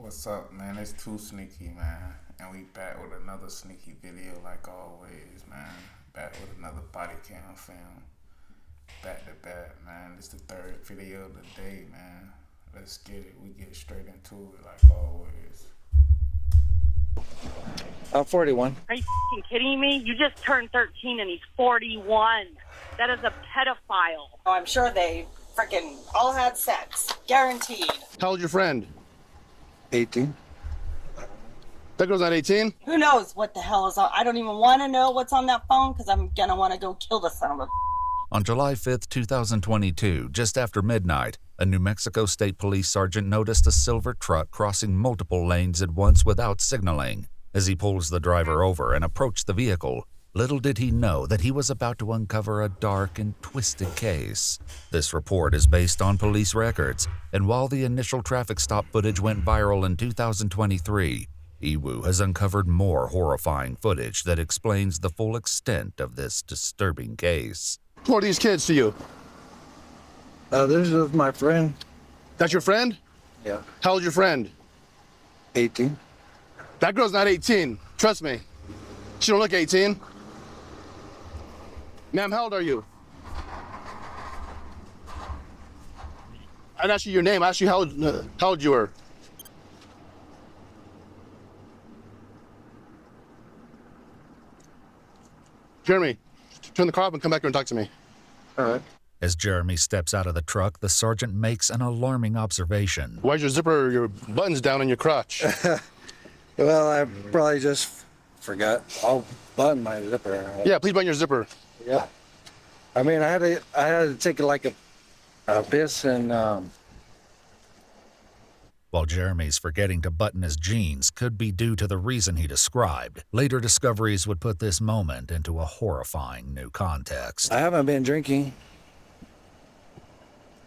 What's up, man? It's 2Sneaky, man. And we back with another sneaky video like always, man. Back with another Bodycam film. Back to back, man. This the third video of the day, man. Let's get it. We get straight into it like always. I'm 41. Are you f***ing kidding me? You just turned 13 and he's 41. That is a pedophile. Oh, I'm sure they freaking all had sex. Guaranteed. How old's your friend? 18. That girl's not 18? Who knows what the hell is on? I don't even want to know what's on that phone because I'm going to want to go kill the son of a... On July 5th, 2022, just after midnight, a New Mexico State Police sergeant noticed a silver truck crossing multiple lanes at once without signaling. As he pulls the driver over and approached the vehicle, little did he know that he was about to uncover a dark and twisted case. This report is based on police records, and while the initial traffic stop footage went viral in 2023, Iwu has uncovered more horrifying footage that explains the full extent of this disturbing case. Who are these kids to you? This is my friend. That's your friend? Yeah. How old's your friend? 18. That girl's not 18. Trust me. She don't look 18. Ma'am, how old are you? I didn't ask you your name. I asked you how old you were. Jeremy, turn the car up and come back here and talk to me. All right. As Jeremy steps out of the truck, the sergeant makes an alarming observation. Why's your zipper, your buttons down on your crotch? Well, I probably just forgot. I'll button my zipper. Yeah, please button your zipper. Yeah. I mean, I had to take like a piss and While Jeremy's forgetting to button his jeans could be due to the reason he described, later discoveries would put this moment into a horrifying new context. I haven't been drinking.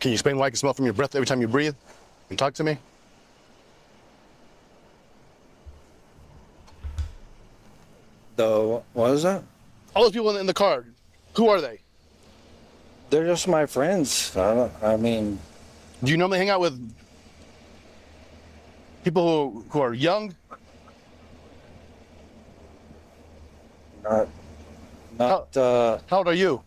Can you explain why I can smell from your breath every time you breathe? And talk to me? What is that? All those people in the car, who are they? They're just my friends. I mean, Do you normally hang out with people who are young? not. How old are you?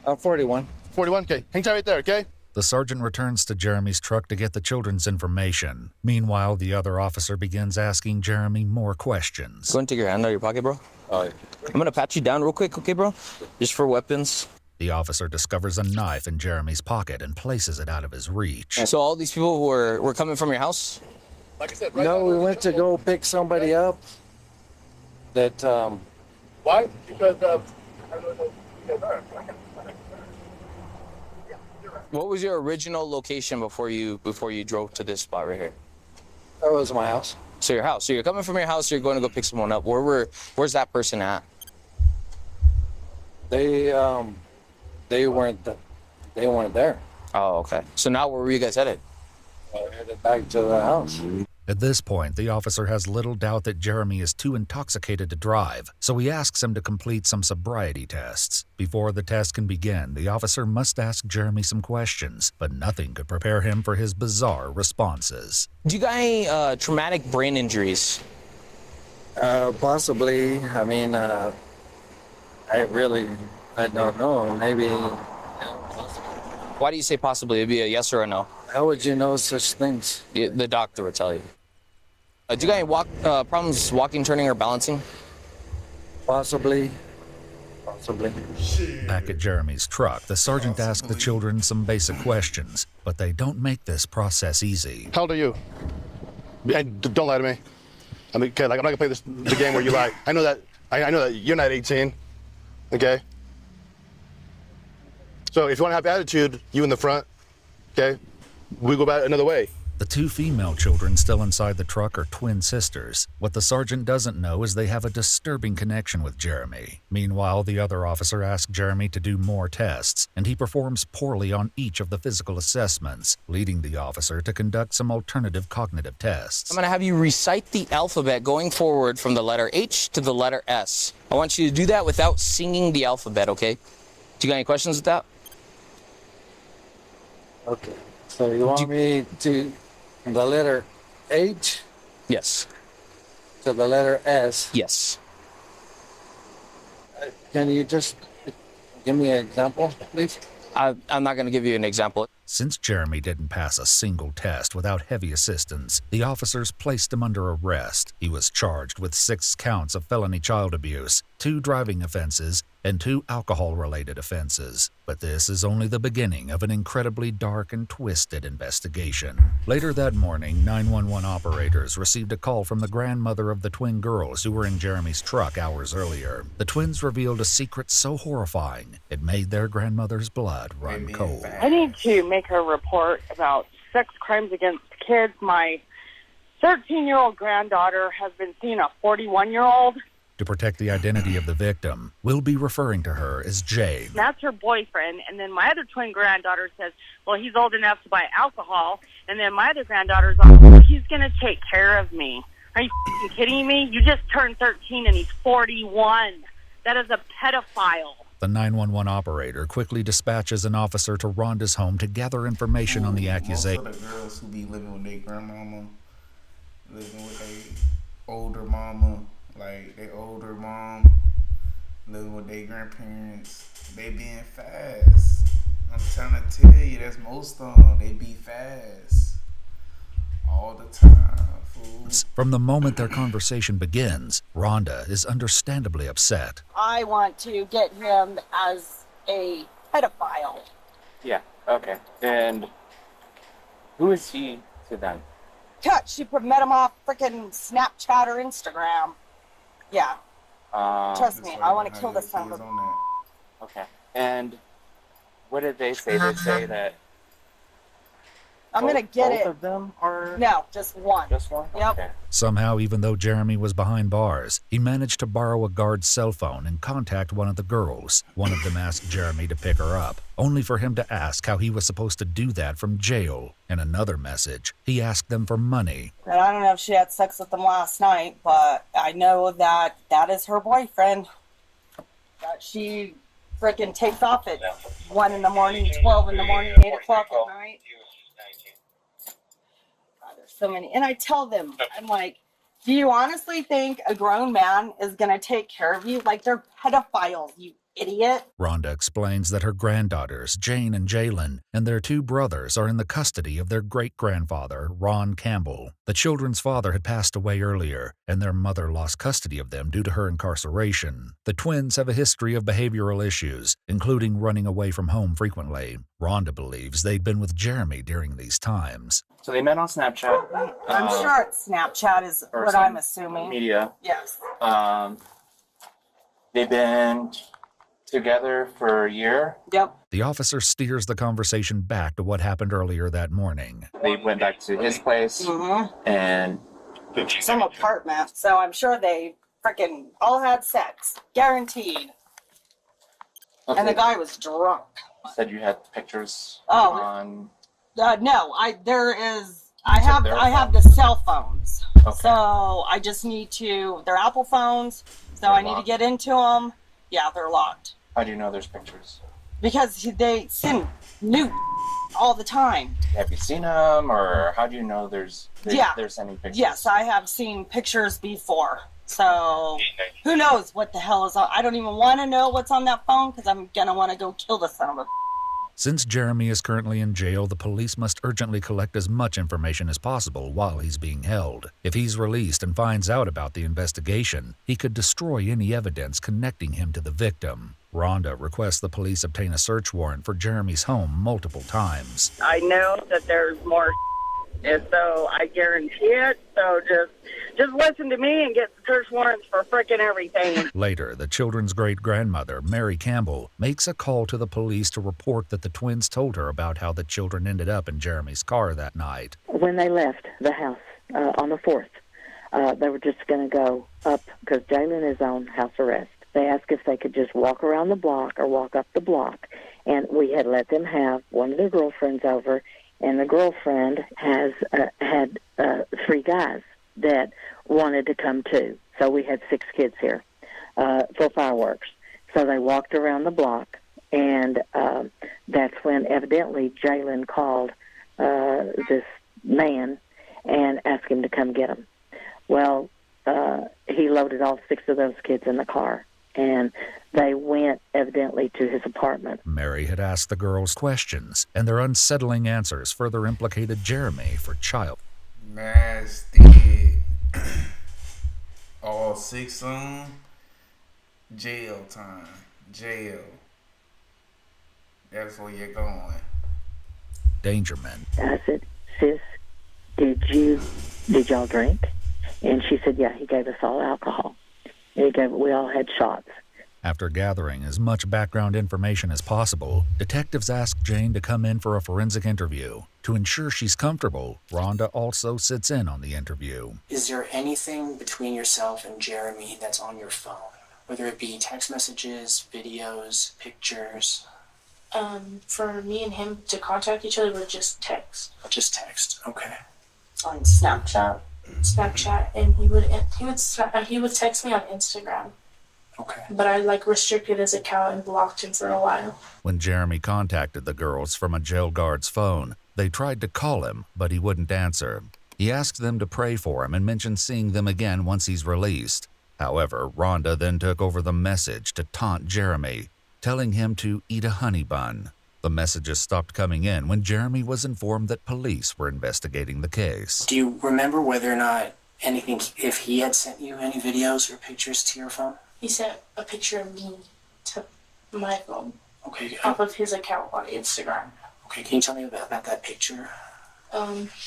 I'm 41. 41? Okay, hang tight right there, okay? The sergeant returns to Jeremy's truck to get the children's information. Meanwhile, the other officer begins asking Jeremy more questions. Go and take your hand out of your pocket, bro. Oh, yeah. I'm gonna pat you down real quick, okay, bro? Just for weapons. The officer discovers a knife in Jeremy's pocket and places it out of his reach. So all these people who were coming from your house? Like I said, right No, now, we went to go pick somebody up. That Why? Because I don't know who you guys are. What was your original location before you drove to this spot right here? that was my house. So your house. So you're coming from your house, you're going to go pick someone up. Where's that person at? They weren't there. Oh, okay. So now where were you guys headed? I headed back to the house. At this point, the officer has little doubt that Jeremy is too intoxicated to drive, so he asks him to complete some sobriety tests. Before the test can begin, the officer must ask Jeremy some questions, but nothing could prepare him for his bizarre responses. Do you got any traumatic brain injuries? Possibly. I mean, I don't know. Maybe. Why do you say possibly? It'd be a yes or a no. How would you know such things? The doctor would tell you. Do you got any problems walking, turning, or balancing? Possibly. Back at Jeremy's truck, the sergeant asks the children some basic questions, but they don't make this process easy. How old are you? Don't lie to me. I mean, kid, like, I'm not gonna play the game where you lie. I know that you're not 18. Okay. So if you want to have attitude, you in the front. Okay. We go about it another way. The two female children still inside the truck are twin sisters. What the sergeant doesn't know is they have a disturbing connection with Jeremy. Meanwhile, the other officer asks Jeremy to do more tests, and he performs poorly on each of the physical assessments, leading the officer to conduct some alternative cognitive tests. I'm gonna have you recite the alphabet going forward from the letter H to the letter S. I want you to do that without singing the alphabet, okay? Do you got any questions with that? Okay. So you want me to the letter H Yes. to the letter S. Yes. Can you just give me an example, please? I'm not going to give you an example. Since Jeremy didn't pass a single test without heavy assistance, the officers placed him under arrest. He was charged with 6 counts of felony child abuse, 2 driving offenses, and 2 alcohol-related offenses. But this is only the beginning of an incredibly dark and twisted investigation. Later that morning, 911 operators received a call from the grandmother of the twin girls who were in Jeremy's truck hours earlier. The twins revealed a secret so horrifying, it made their grandmother's blood run cold. I need to make a report about sex crimes against kids. My 13-year-old granddaughter has been seeing a 41-year-old. To protect the identity of the victim, we'll be referring to her as Jane. That's her boyfriend. And then my other twin granddaughter says, well, he's old enough to buy alcohol. And then my other granddaughter's like, well, he's going to take care of me. Are you f***ing kidding me? You just turned 13 and he's 41. That is a pedophile. The 911 operator quickly dispatches an officer to Rhonda's home to gather information on the accusation. Most of the girls who be living with their grandmama, living with their older mama, like their older mom, living with their grandparents, they being fast. I'm trying to tell you, that's most of them. They be fast all the time, fool. From the moment their conversation begins, Rhonda is understandably upset. I want to get him as a pedophile. Yeah, okay. And who is he to them? Cut. She met him off freaking Snapchat or Instagram. Yeah. Trust me, I want to kill this son of a... Okay. And what did they say? They say that I'm going to get both it. of them are... No, just one. Just one? Yep. Okay. Somehow, even though Jeremy was behind bars, he managed to borrow a guard's cell phone and contact one of the girls. One of them asked Jeremy to pick her up, only for him to ask how he was supposed to do that from jail. In another message, he asked them for money. And I don't know if she had sex with him last night, but I know that that is her boyfriend. That she freaking takes off at 1 in the morning, 12 in the morning, 8 o'clock at night. God, there's so many. And I tell them, I'm like, do you honestly think a grown man is going to take care of you? Like, they're pedophiles, you idiot. Rhonda explains that her granddaughters, Jane and Jalen, and their 2 brothers are in the custody of their great-grandfather, Ron Campbell. The children's father had passed away earlier, and their mother lost custody of them due to her incarceration. The twins have a history of behavioral issues, including running away from home frequently. Rhonda believes they'd been with Jeremy during these times. So they met on Snapchat. I'm sure it's Snapchat is or what some I'm assuming. Media. Yes. They've been together for a year. Yep. The officer steers the conversation back to what happened earlier that morning. They went back to his place and Some apartment. So I'm sure they freaking all had sex. Guaranteed. okay. And the guy was drunk. said you had pictures Oh. on. No, I their have the cell phones. Okay. So I just need to, they're Apple phones. So They're I need to locked. get into them. Yeah, they're locked. How do you know there's pictures? Because they send nude all the time. Have you seen them, or how do you know they're sending pictures? Yes, I have seen pictures before. So who knows what the hell is on. I don't even want to know what's on that phone because I'm going to want to go kill the son of a... Since Jeremy is currently in jail, the police must urgently collect as much information as possible while he's being held. If he's released and finds out about the investigation, he could destroy any evidence connecting him to the victim. Rhonda requests the police obtain a search warrant for Jeremy's home multiple times. I know that there's more and so I guarantee it. So just listen to me and get search warrants for frickin' everything. Later, the children's great-grandmother, Mary Campbell, makes a call to the police to report that the twins told her about how the children ended up in Jeremy's car that night. When they left the house on the 4th, they were just going to go up because Jalen is on house arrest. They asked if they could just walk around the block or walk up the block, and we had let them have one of their girlfriends over, and the girlfriend had 3 guys that wanted to come too. So we had 6 kids here for fireworks. So they walked around the block, and that's when evidently Jalen called this man and ask him to come get them. Well, he loaded all 6 of those kids in the car, and they went evidently to his apartment. Mary had asked the girls questions, and their unsettling answers further implicated Jeremy for child. Nasty. All 6 of them. Jail time. Jail. That's where you're going. Dangerment. I said, sis, did y'all drink? And she said, yeah, he gave us all alcohol. And we all had shots. After gathering as much background information as possible, detectives asked Jane to come in for a forensic interview. To ensure she's comfortable, Rhonda also sits in on the interview. Is there anything between yourself and Jeremy that's on your phone? Whether it be text messages, videos, pictures? For me and him to contact each other with just text. Just text, okay. On Snapchat. And he would text me on Instagram. Okay. But I restricted his account and blocked him for a while. When Jeremy contacted the girls from a jail guard's phone, they tried to call him, but he wouldn't answer. He asked them to pray for him and mentioned seeing them again once he's released. However, Rhonda then took over the message to taunt Jeremy, telling him to eat a honey bun. The messages stopped coming in when Jeremy was informed that police were investigating the case. Do you remember whether or not if he had sent you any videos or pictures to your phone? He sent a picture of me to my phone. Okay. Off of his account on Instagram. Okay, can you tell me about that picture?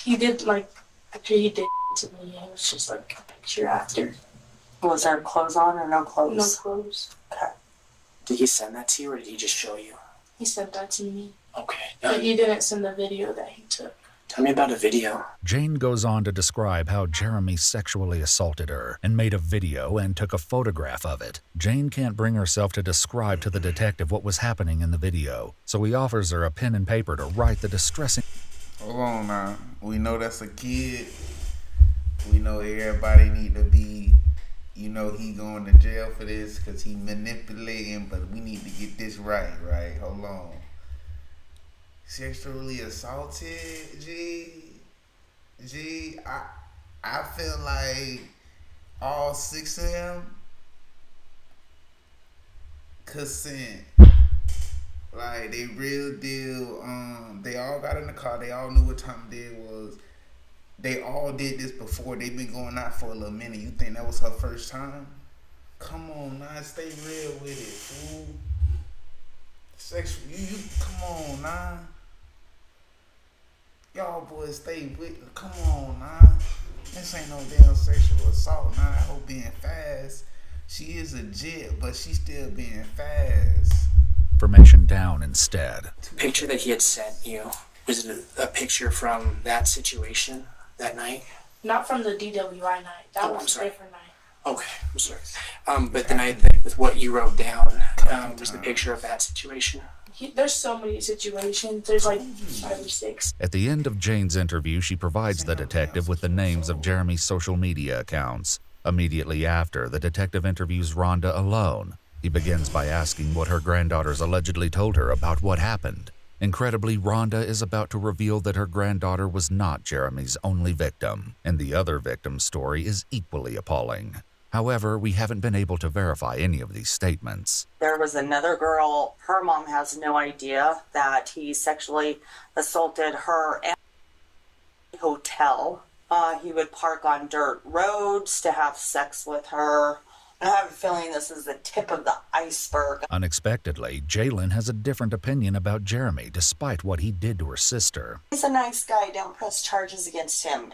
He did after he did to me, it was just a picture after. Was there clothes on or no clothes? No clothes. Okay. Did he send that to you or did he just show you? He sent that to me. Okay. But he didn't send the video that he took. Tell me about a video. Jane goes on to describe how Jeremy sexually assaulted her and made a video and took a photograph of it. Jane can't bring herself to describe to the detective what was happening in the video, so he offers her a pen and paper to write the distressing... Hold on now. We know that's a kid. We know everybody need to be, he going to jail for this because he manipulating, but we need to get this right? Hold on. Sexually assaulted, I feel like all 6 of them consent. Like, they real deal, they all got in the car, they all knew what time of day it was. They all did this before, they been going out for a little minute. You think that was her first time? Come on, nah, stay real with it, fool. Sexual, you come on, nah. Y'all boys stay with, come on, nah. This ain't no damn sexual assault, nah. That hoe being fast. She is a jit, but she still being fast. Information down instead. The picture that he had sent you, was it a picture from that situation that night? Not from the DWI night. That was a different night. Okay, I'm sorry. But the night with what you wrote down was the picture of that situation? There's so many situations. There's 5 or 6. At the end of Jane's interview, she provides the detective with the names of Jeremy's social media accounts. Immediately after, the detective interviews Rhonda alone. He begins by asking what her granddaughters allegedly told her about what happened. Incredibly, Rhonda is about to reveal that her granddaughter was not Jeremy's only victim, and the other victim's story is equally appalling. However, we haven't been able to verify any of these statements. There was another girl, her mom has no idea that he sexually assaulted her at a hotel. He would park on dirt roads to have sex with her. I have a feeling this is the tip of the iceberg. Unexpectedly, Jalen has a different opinion about Jeremy despite what he did to her sister. He's a nice guy, don't press charges against him.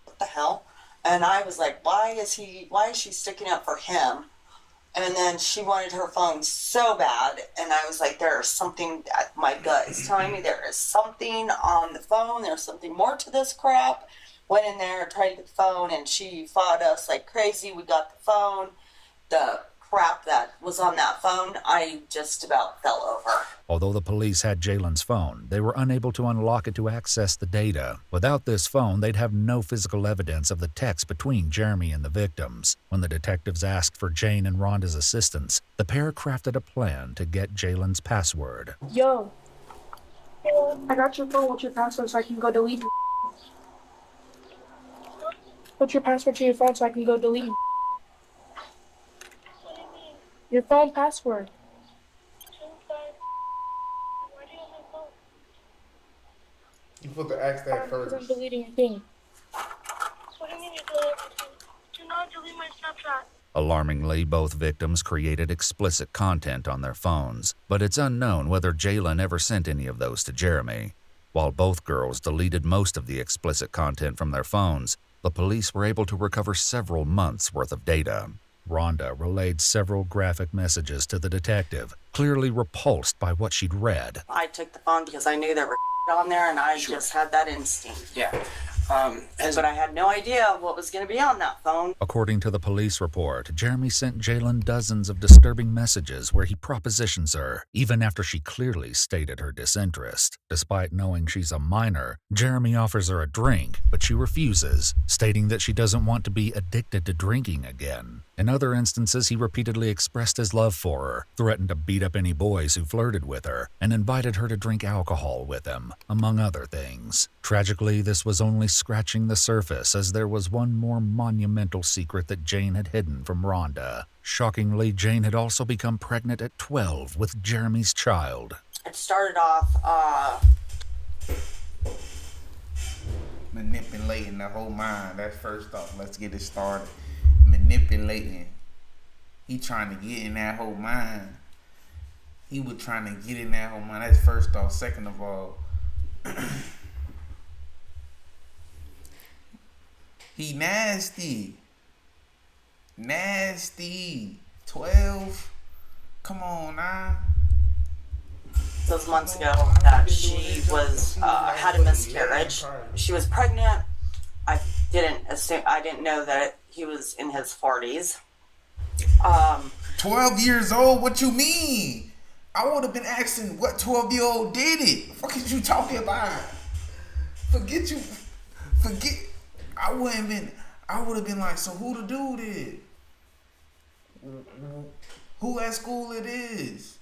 What the hell? And I was like, why is she sticking up for him? And then she wanted her phone so bad, and I was like, there is something, my gut is telling me there is something on the phone, there's something more to this crap. Went in there, tried to get the phone, and she fought us like crazy. We got the phone. The crap that was on that phone, I just about fell over. Although the police had Jalen's phone, they were unable to unlock it to access the data. Without this phone, they'd have no physical evidence of the text between Jeremy and the victims. When the detectives asked for Jane and Rhonda's assistance, the pair crafted a plan to get Jalen's password. Yo, I got your phone with your password so I can go delete it. What's your password to your phone so I can go delete you? What do you mean? Your phone password. You're supposed to ask that Because I'm first. deleting your thing. What do you mean you delete everything? Do not delete my Snapchat. Alarmingly, both victims created explicit content on their phones, but it's unknown whether Jalen ever sent any of those to Jeremy. While both girls deleted most of the explicit content from their phones, the police were able to recover several months' worth of data. Rhonda relayed several graphic messages to the detective, clearly repulsed by what she'd read. I took the phone because I knew there were on there, and I just had that instinct. Yeah. But I had no idea what was going to be on that phone. According to the police report, Jeremy sent Jalen dozens of disturbing messages where he propositions her, even after she clearly stated her disinterest. Despite knowing she's a minor, Jeremy offers her a drink, but she refuses, stating that she doesn't want to be addicted to drinking again. In other instances, he repeatedly expressed his love for her, threatened to beat up any boys who flirted with her, and invited her to drink alcohol with him, among other things. Tragically, this was only scratching the surface, as there was one more monumental secret that Jane had hidden from Rhonda. Shockingly, Jane had also become pregnant at 12 with Jeremy's child. It started off, Manipulating the whole mind. That's first off. Let's get it started. Manipulating. He trying to get in that whole mind. He was trying to get in that whole mind. That's first off. Second of all, he nasty. Nasty. 12. Come on now. those months ago that she was had a miscarriage. She was pregnant. I didn't know that he was in his 40s. 12 years old? What you mean? I would have been asking what 12-year-old did it. What is you talking about? Forget. I would have been like, so who the dude is? Who at school it is?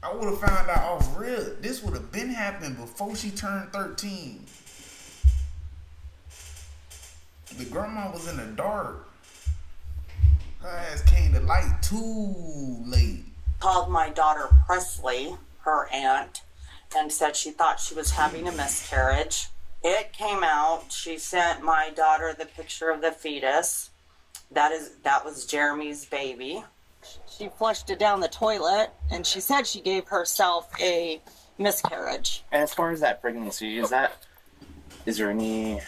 I would have found out off real. This would have been happening before she turned 13. The grandma was in the dark. Her ass came to light too late. Called my daughter Presley, her aunt, and said she thought she was having a miscarriage. It came out. She sent my daughter the picture of the fetus. That was Jeremy's baby. She flushed it down the toilet, and she said she gave herself a miscarriage. And as far as that pregnancy, is there any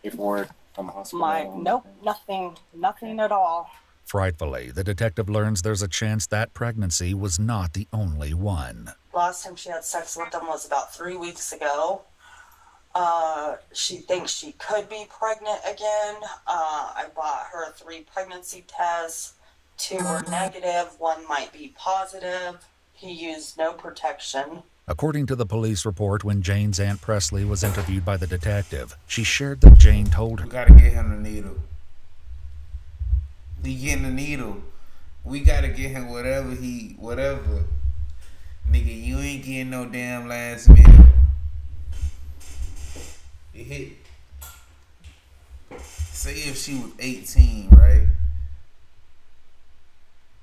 paperwork from the hospital? Nope, nothing at all. Frightfully, the detective learns there's a chance that pregnancy was not the only one. Last time she had sex with him was about 3 weeks ago. She thinks she could be pregnant again. I bought her 3 pregnancy tests. 2 were negative, 1 might be positive. He used no protection. According to the police report, when Jane's Aunt Presley was interviewed by the detective, she shared that Jane told her, We gotta get him the needle. We getting the needle. We gotta get him whatever. Nigga, you ain't getting no damn last meal. You hit. Say if she was 18, right?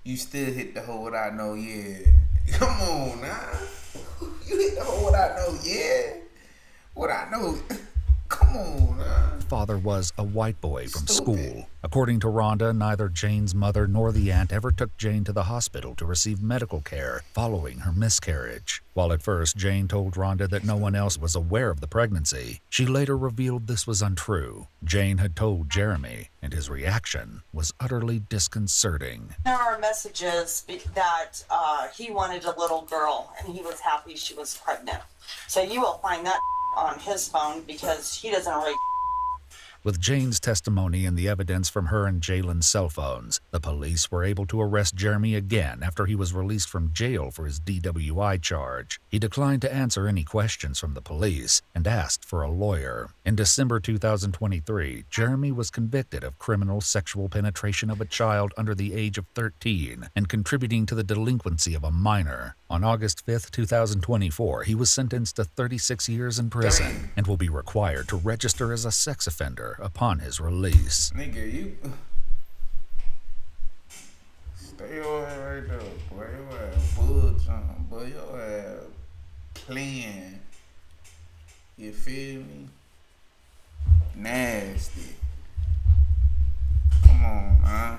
You still hit the hole without no yeah. Come on now. You hit the hole without no yeah. Without no. Come on now. father was a white boy from Stupid. school. According to Rhonda, neither Jane's mother nor the aunt ever took Jane to the hospital to receive medical care following her miscarriage. While at first Jane told Rhonda that no one else was aware of the pregnancy, she later revealed this was untrue. Jane had told Jeremy, and his reaction was utterly disconcerting. There are messages that he wanted a little girl and he was happy she was pregnant. So you will find that on his phone because he doesn't really. With Jane's testimony and the evidence from her and Jalen's cell phones, the police were able to arrest Jeremy again after he was released from jail for his DWI charge. He declined to answer any questions from the police and asked for a lawyer. In December 2023, Jeremy was convicted of criminal sexual penetration of a child under the age of 13 and contributing to the delinquency of a minor. On August 5, 2024, he was sentenced to 36 years in prison and will be required to register as a sex offender year upon his release. Nigga, you stay your ass right there, boy. Your ass bull jump, boy. Your ass playing. You feel me? Nasty. Come on, man.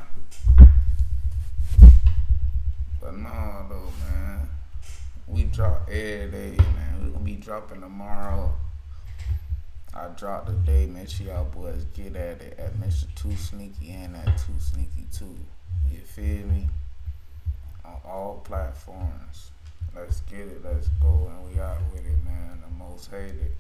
But no, though, man. We drop every day, man. We gonna be dropping tomorrow. I dropped today. Make sure y'all boys get at it at Mr. 2Sneaky and at 2Sneaky 2. You feel me? On all platforms. Let's get it. Let's go. And we out with it, man. The most hated.